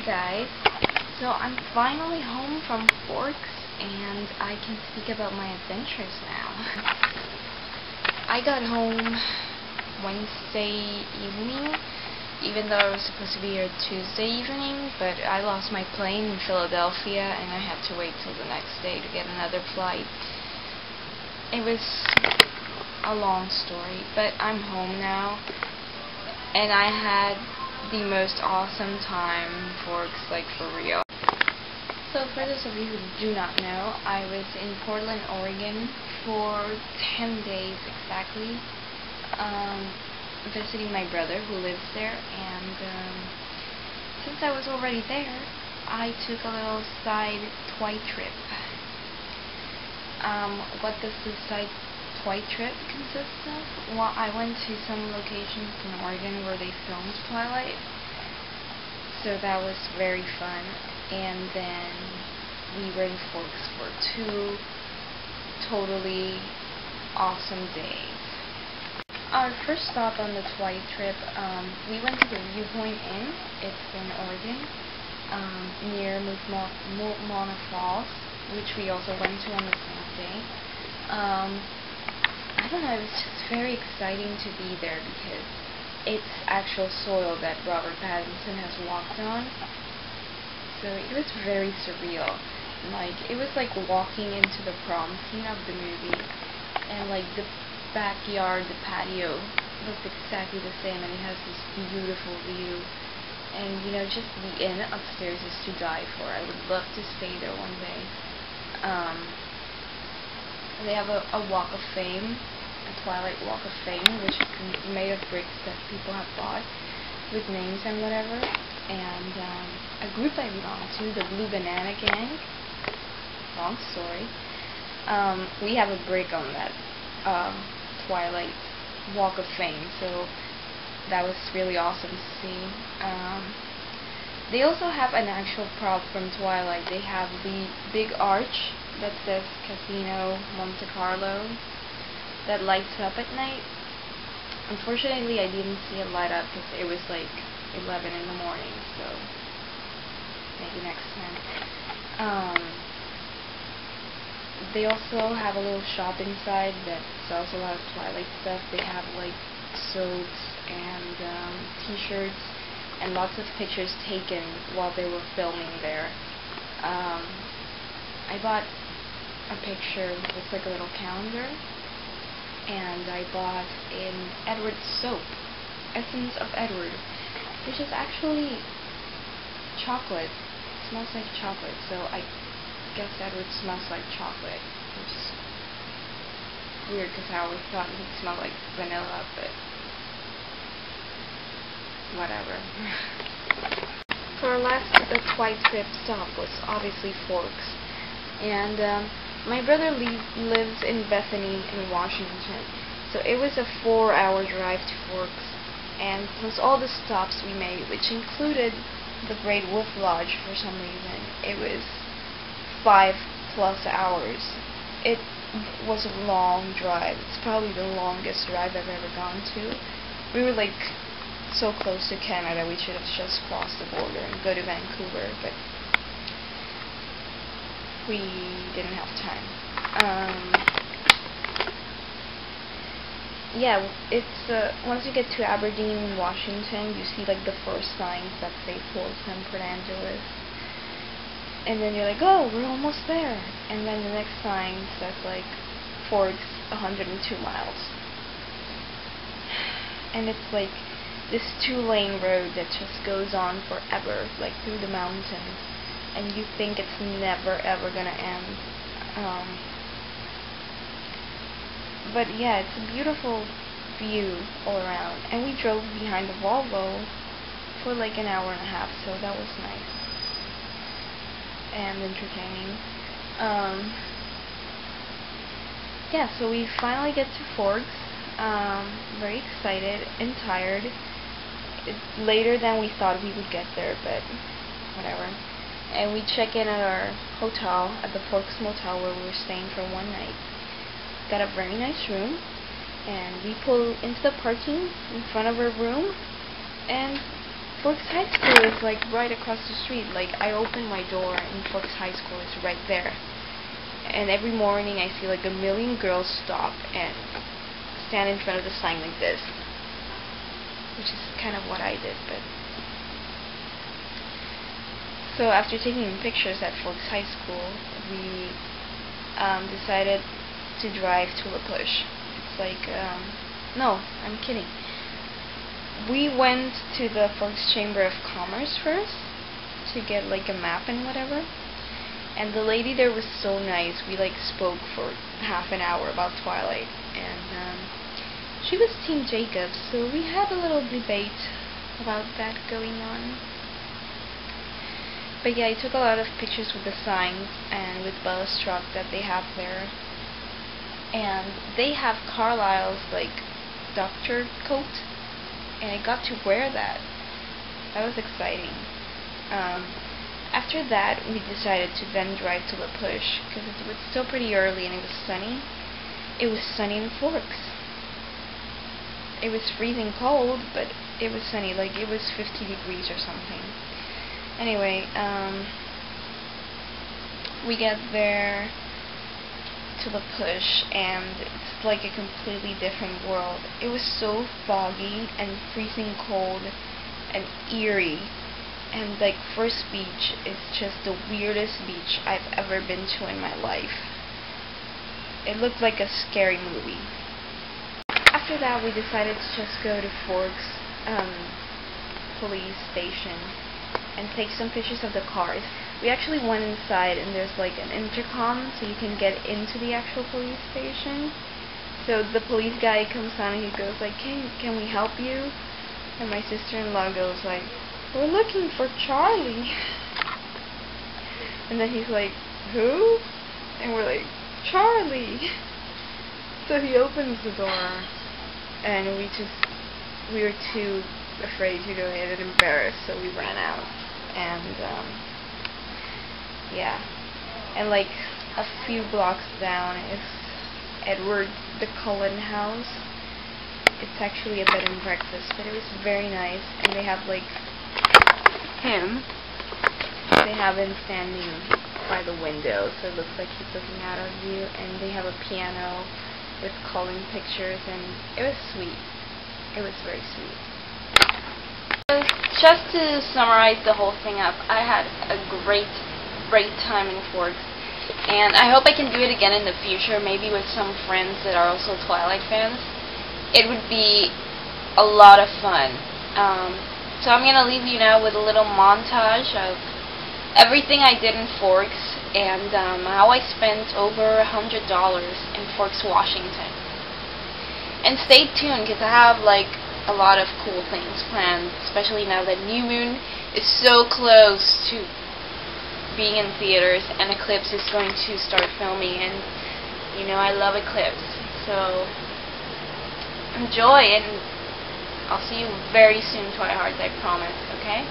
Hey guys, so I'm finally home from Forks and I can speak about my adventures now. I got home Wednesday evening, even though I was supposed to be here Tuesday evening, but I lost my plane in Philadelphia and I had to wait till the next day to get another flight. It was a long story, but I'm home now and I had the most awesome time, Forks, like for real. So for those of you who do not know, I was in Portland, Oregon for 10 days exactly, visiting my brother who lives there, and since I was already there, I took a little side toy trip. What does this side toy trip consists of? Well, I went to some locations in Oregon where they filmed Twilight, so that was very fun. And then we were in Forks for 2 totally awesome days. Our first stop on the Twilight trip, we went to the Viewpoint Inn. It's in Oregon, near Multnomah Falls, which we also went to on the same day. I don't know, it was just very exciting to be there because it's actual soil that Robert Pattinson has walked on. So it was very surreal. Like, it was like walking into the prom scene of the movie, and like the backyard, the patio looked exactly the same, and it has this beautiful view. And you know, just the inn upstairs is to die for. I would love to stay there one day. They have a Walk of Fame, a Twilight Walk of Fame, which is made of bricks that people have bought with names and whatever. And a group I belong to, the Blue Banana Gang, long story, we have a brick on that Twilight Walk of Fame, so that was really awesome to see. They also have an actual prop from Twilight. They have the big arch that says Casino Monte Carlo that lights up at night. Unfortunately, I didn't see it light up because it was like 11 in the morning, so maybe next time. They also have a little shop inside that sells a lot of Twilight stuff. They have like soaps and t-shirts and lots of pictures taken while they were filming there. I bought a picture, it's like a little calendar, and I bought an Edward soap, Essence of Edward, which is actually chocolate. It smells like chocolate, so I guess Edward smells like chocolate, which is weird because I always thought he smelled like vanilla, but whatever. For our last Twilight trip stop was obviously Forks, and my brother lives in Bethany in Washington, so it was a 4-hour drive to Forks, and plus all the stops we made, which included the Great Wolf Lodge for some reason, it was 5+ hours. It was a long drive. It's probably the longest drive I've ever gone to. We were like so close to Canada, we should have just crossed the border and go to Vancouver, but we didn't have time. Yeah, it's once you get to Aberdeen, Washington, you see like the first signs that say Forks and Port Angeles, and then you're like, oh, we're almost there, and then the next sign says like Forks 102 miles, and it's like this 2-lane road that just goes on forever, like through the mountains, and you think it's never ever gonna end. But yeah, it's a beautiful view all around, and we drove behind the Volvo for like an hour and a half, so that was nice and entertaining. Yeah, so we finally get to Forks. Very excited and tired. It's later than we thought we would get there, but whatever. And we check in at our hotel, at the Forks Motel, where we were staying for one night. Got a very nice room, and we pull into the parking in front of our room, and Forks High School is like right across the street. Like, I open my door and Forks High School is right there. And every morning I see like a million girls stop and stand in front of the sign like this. Which is kind of what I did, but... So after taking pictures at Forks High School, we decided to drive to La Push. It's like, no, I'm kidding. We went to the Forks Chamber of Commerce first to get like a map and whatever. And the lady there was so nice. We like spoke for half an hour about Twilight, and she was Team Jacob, so we had a little debate about that going on. But yeah, I took a lot of pictures with the signs and with Bella's truck that they have there. And they have Carlisle's like doctor coat, and I got to wear that. That was exciting. After that, we decided to then drive to La Push because it was still pretty early and it was sunny. It was sunny in Forks. It was freezing cold, but it was sunny. Like, it was 50 degrees or something. Anyway, we get there to La Push, and it's like a completely different world. It was so foggy and freezing cold and eerie, and like, First Beach is just the weirdest beach I've ever been to in my life. It looked like a scary movie. After that, we decided to just go to Forks police station and take some pictures of the cars. We actually went inside, and there's like an intercom so you can get into the actual police station. So the police guy comes on and he goes like, can we help you? And my sister-in-law goes like, we're looking for Charlie. And then he's like, who? And we're like, Charlie. So he opens the door, and we were too afraid to go in and embarrassed, so we ran out. And yeah, and like a few blocks down is Edward the Cullen house. It's actually a bed and breakfast, but it was very nice, and they have like him. They have him standing by the window, so it looks like he's looking out at you, and they have a piano with calling pictures, and it was sweet. It was very sweet. Just to summarize the whole thing up, I had a great time in Forks, and I hope I can do it again in the future, maybe with some friends that are also Twilight fans. It would be a lot of fun. So I'm going to leave you now with a little montage of everything I did in Forks, and how I spent over $100 in Forks, Washington. And stay tuned, because I have like a lot of cool things planned, especially now that New Moon is so close to being in theaters, and Eclipse is going to start filming, and you know I love Eclipse, so enjoy, and I'll see you very soon, Twihearts, I promise, okay?